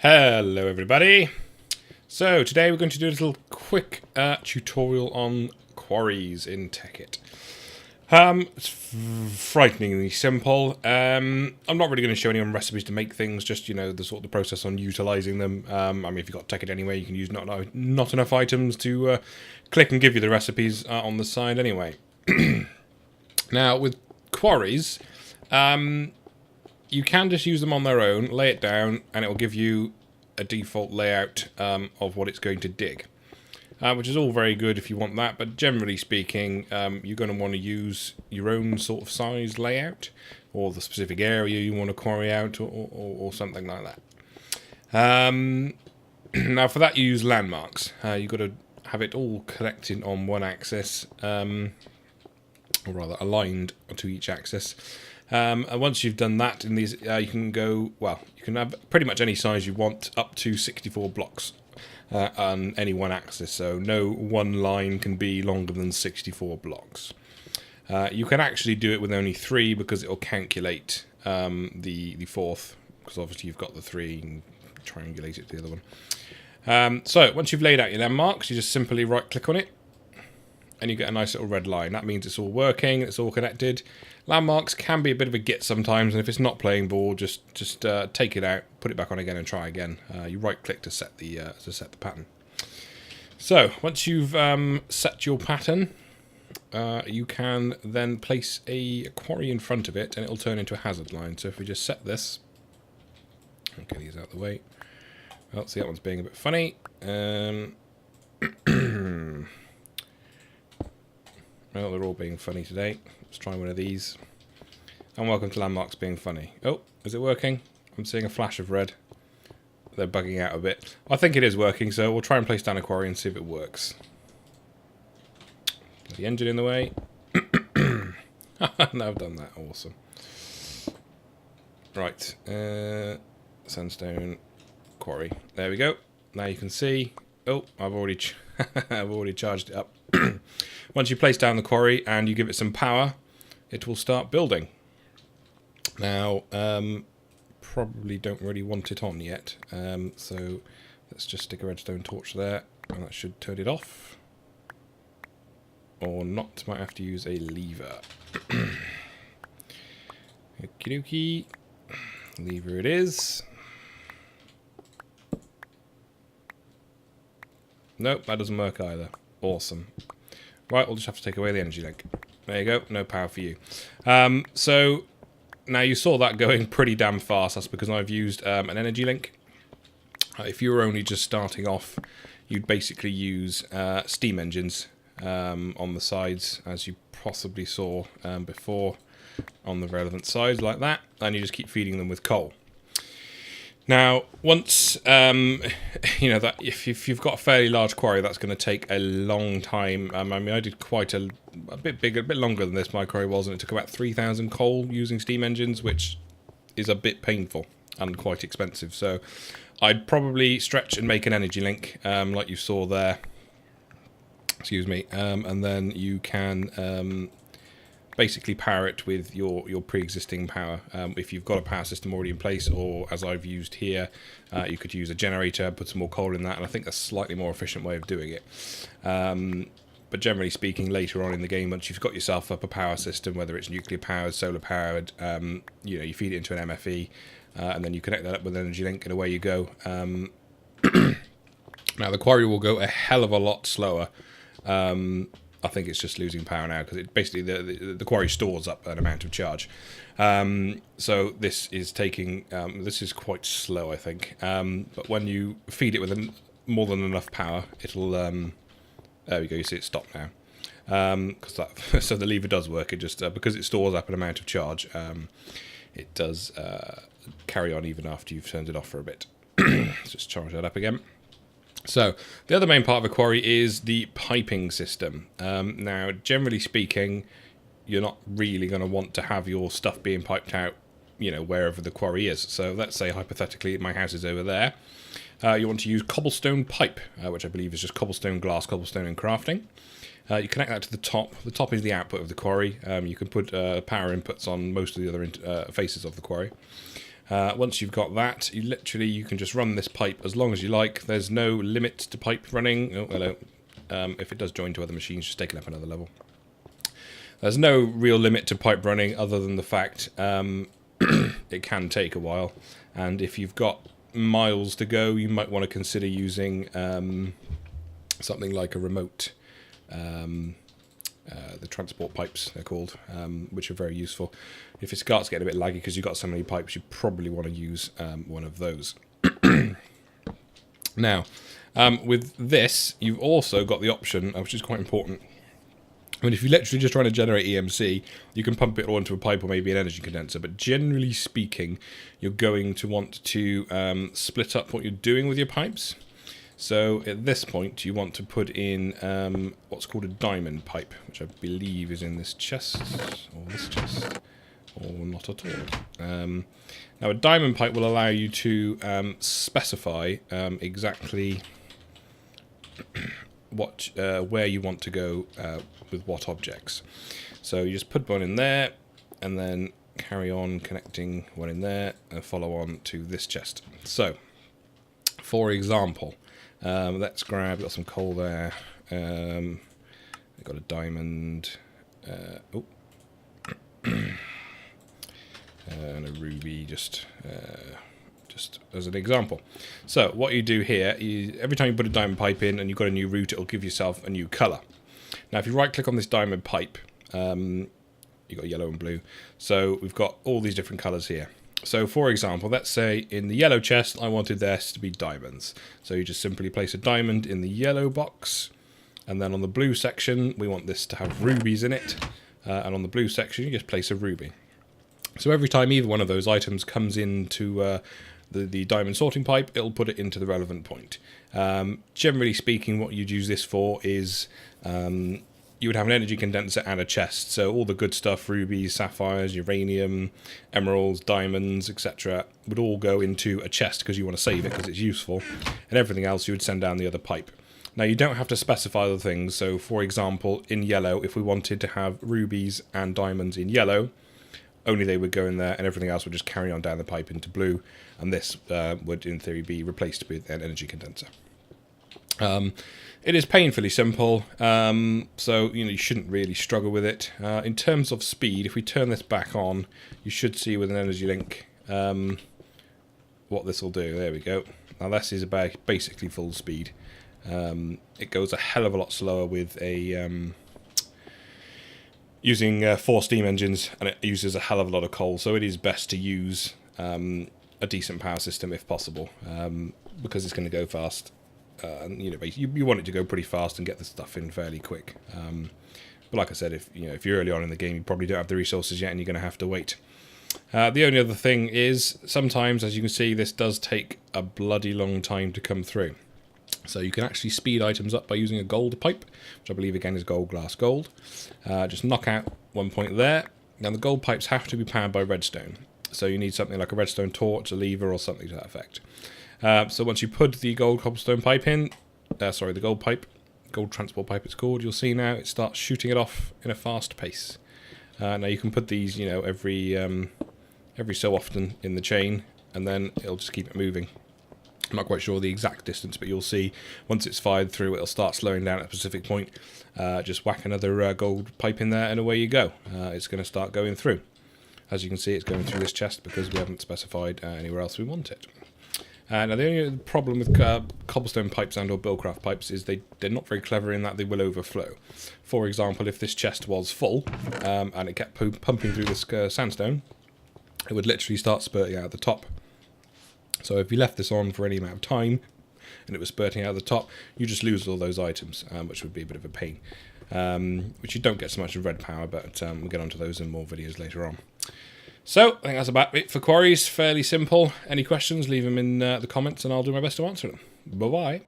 Hello everybody. So today we're going to do a little quick tutorial on quarries in Tekkit. It's frighteningly simple. I'm not really going to show anyone recipes to make things, just the process on utilising them. I mean, if you've got Tekkit anyway, you can use not enough items to click and give you the recipes on the side anyway. Now with quarries, you can just use them on their own, lay it down, and it will give you a default layout of what it's going to dig. Which is all very good if you want that, but generally speaking, you're going to want to use your own sort of size layout, or the specific area you want to quarry out, or something like that. Now for that you use landmarks. You've got to have it all connected on one axis, or rather aligned to each axis. And once you've done that, in these, you can go, well, you can have pretty much any size you want, up to 64 blocks on any one axis. So no one line can be longer than 64 blocks. You can actually do it with only 3 because it will calculate the fourth, because obviously you've got the 3 and triangulate it to the other one. So once you've laid out your landmarks, you just simply right click on it, and you get a nice little red line. That means it's all working, it's all connected. Landmarks can be a bit of a git sometimes, and if it's not playing ball, just take it out, put it back on again, and try again. You right click to set the pattern. So once you've set your pattern, you can then place a quarry in front of it, and it'll turn into a hazard line. So if we just set this, I'll get these out of the way. Well, see, that one's being a bit funny. Well, they're all being funny today. Let's try one of these. And welcome to landmarks being funny. Oh, is it working? I'm seeing a flash of red. They're bugging out a bit. I think it is working, so we'll try and place down a quarry and see if it works. Get the engine in the way. No, I've done that. Awesome. Right. Sandstone quarry. There we go. Now you can see. Oh, I've already I've already charged it up. Once you place down the quarry and you give it some power, it will start building. Now, probably don't really want it on yet, so let's just stick a redstone torch there, and that should turn it off. Or not, might have to use a lever. Okie dokie. Lever it is. Nope, that doesn't work either. Awesome. Right, we'll just have to take away the energy link. There you go, no power for you. So, now you saw that going pretty damn fast. That's because I've used an energy link. If you were only just starting off, you'd basically use steam engines on the sides, as you possibly saw before on the relevant sides, like that. And you just keep feeding them with coal. Now, once, that if you've got a fairly large quarry, that's going to take a long time. I mean, I did quite a bit bigger, a bit longer than this, my quarry was, and it took about 3,000 coal using steam engines, which is a bit painful and quite expensive. So I'd probably stretch and make an energy link, like you saw there. Excuse me. And then you can basically power it with your pre-existing power. If you've got a power system already in place, or as I've used here, you could use a generator, put some more coal in that, and I think that's a slightly more efficient way of doing it. But generally speaking, later on in the game, once you've got yourself up a power system, whether it's nuclear powered, solar powered, you feed it into an MFE, and then you connect that up with an energy link, and away you go. Now the quarry will go a hell of a lot slower. I think it's just losing power now, because it basically the quarry stores up an amount of charge. So this is taking this is quite slow, I think. But when you feed it with more than enough power, it'll there we go. You see it stop now, because that so the lever does work. It just because it stores up an amount of charge, it does carry on even after you've turned it off for a bit. Let's just charge that up again. So, the other main part of a quarry is the piping system. Now, generally speaking, you're not really going to want to have your stuff being piped out, wherever the quarry is. So, let's say, hypothetically, my house is over there. You want to use cobblestone pipe, which I believe is just cobblestone glass, cobblestone and crafting. You connect that to the top. The top is the output of the quarry. You can put power inputs on most of the other faces of the quarry. Once you've got that, you can just run this pipe as long as you like. There's no limit to pipe running. Oh, hello. If it does join to other machines, just take it up another level. There's no real limit to pipe running other than the fact it can take a while. And if you've got miles to go, you might want to consider using something like a remote, the transport pipes they're called, which are very useful. If it starts getting a bit laggy because you've got so many pipes, you probably want to use one of those. Now, with this, you've also got the option, which is quite important. I mean, if you're literally just trying to generate EMC, you can pump it all into a pipe or maybe an energy condenser. But generally speaking, you're going to want to split up what you're doing with your pipes. So at this point, you want to put in what's called a diamond pipe, which I believe is in this chest, or this chest, or not at all. Now, a diamond pipe will allow you to specify exactly what where you want to go with what objects. So you just put one in there, and then carry on connecting one in there, and follow on to this chest. So, for example, let's grab, got some coal there, I've got a diamond, and a ruby, just as an example. So what you do here is every time you put a diamond pipe in and you've got a new route, it'll give yourself a new colour. Now if you right click on this diamond pipe, you've got yellow and blue, so we've got all these different colours here. So for example, let's say in the yellow chest I wanted this to be diamonds, so you just simply place a diamond in the yellow box, and then on the blue section we want this to have rubies in it, and on the blue section you just place a ruby. So every time either one of those items comes into the diamond sorting pipe, it'll put it into the relevant point. Generally speaking, what you'd use this for is you would have an energy condenser and a chest. So all the good stuff, rubies, sapphires, uranium, emeralds, diamonds, etc., would all go into a chest because you want to save it because it's useful. And everything else you would send down the other pipe. Now you don't have to specify the things. So for example, in yellow, if we wanted to have rubies and diamonds in yellow, only they would go in there, and everything else would just carry on down the pipe into blue, and this would, in theory, be replaced with an energy condenser. It is painfully simple, so you shouldn't really struggle with it. In terms of speed, if we turn this back on, you should see with an energy link what this will do. There we go. Now this is about basically full speed. It goes a hell of a lot slower with a using 4 steam engines, and it uses a hell of a lot of coal, so it is best to use a decent power system if possible, because it's going to go fast. And you want it to go pretty fast and get the stuff in fairly quick. But like I said, if you're early on in the game, you probably don't have the resources yet, and you're going to have to wait. The only other thing is sometimes, as you can see, this does take a bloody long time to come through. So you can actually speed items up by using a gold pipe, which I believe again is gold, glass, gold. Just knock out one point there. Now the gold pipes have to be powered by redstone. So you need something like a redstone torch, a lever, or something to that effect. So once you put the gold cobblestone pipe in, the gold pipe, gold transport pipe it's called, you'll see now it starts shooting it off in a fast pace. Now you can put these, every so often in the chain, and then it'll just keep it moving. I'm not quite sure the exact distance, but you'll see once it's fired through, it'll start slowing down at a specific point. Just whack another gold pipe in there, and away you go. It's going to start going through. As you can see, it's going through this chest because we haven't specified anywhere else we want it. Now, the only problem with cobblestone pipes and or buildcraft pipes is they're not very clever in that they will overflow. For example, if this chest was full and it kept pumping through this sandstone, it would literally start spurting out the top. So if you left this on for any amount of time and it was spurting out the top, you just lose all those items, which would be a bit of a pain. Which you don't get so much in red power, but we'll get onto those in more videos later on. So, I think that's about it for quarries. Fairly simple. Any questions, leave them in the comments and I'll do my best to answer them. Bye-bye.